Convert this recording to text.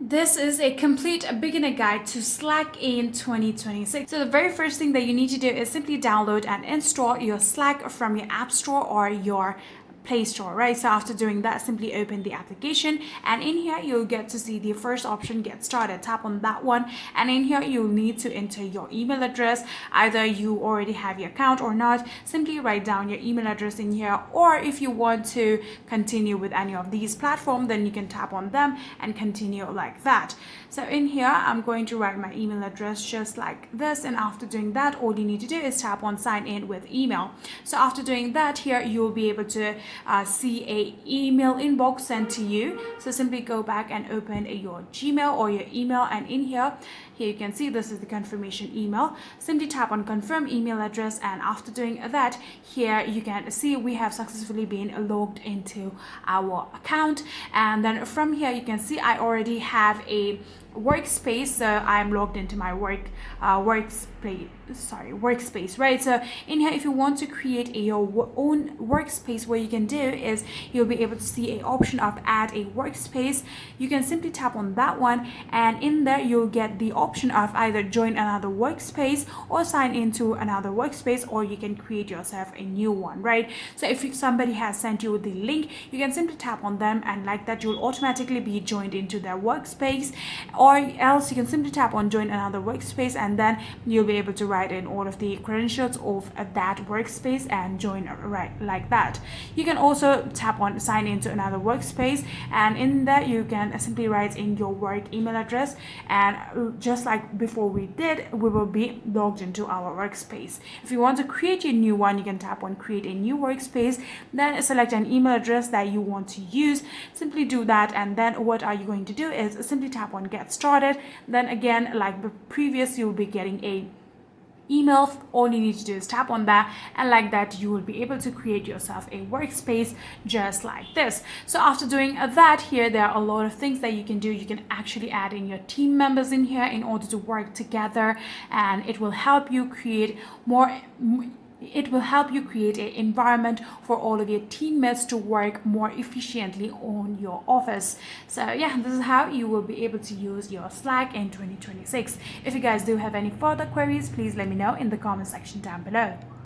This is a complete beginner guide to Slack in 2026. So the very first thing that you need to do is simply download and install your Slack from your App Store or your Play Store, right? So after doing that, simply open the application, and in here you'll get to see the first option, get started. Tap on that one, and in here you'll need to enter your email address. Either you already have your account or not, simply write down your email address in here, or if you want to continue with any of these platforms, then you can tap on them and continue like that. So in here I'm going to write my email address just like this, and after doing that, all you need to do is tap on sign in with email. So after doing that, here you'll be able to see a email inbox sent to you. So simply go back and open your Gmail or your email, and in here you can see this is the confirmation email. Simply tap on confirm email address, and after doing that, here you can see we have successfully been logged into our account. And then from here you can see I already have a workspace, so I'm logged into my workspace, right? So in here, if you want to create your own workspace, what you can do is you'll be able to see a option of add a workspace. You can simply tap on that one, and in there you'll get the option of either join another workspace or sign into another workspace, or you can create yourself a new one, right? So if somebody has sent you the link, you can simply tap on them, and like that you'll automatically be joined into their workspace. Or else you can simply tap on join another workspace, and then you'll be able to write in all of the credentials of that workspace and join right like that. You can also tap on sign into another workspace, and in there you can simply write in your work email address, and just like before we will be logged into our workspace. If you want to create a new one, you can tap on create a new workspace, then select an email address that you want to use. Simply do that, and then what are you going to do is simply tap on get started. Then again, like the previous, you'll be getting a email. All you need to do is tap on that, and like that you will be able to create yourself a workspace just like this. So after doing that, here there are a lot of things that you can do. You can actually add in your team members in here in order to work together, and it will help you create an environment for all of your teammates to work more efficiently on your office. So yeah, this is how you will be able to use your Slack in 2026. If you guys do have any further queries, please let me know in the comment section down below.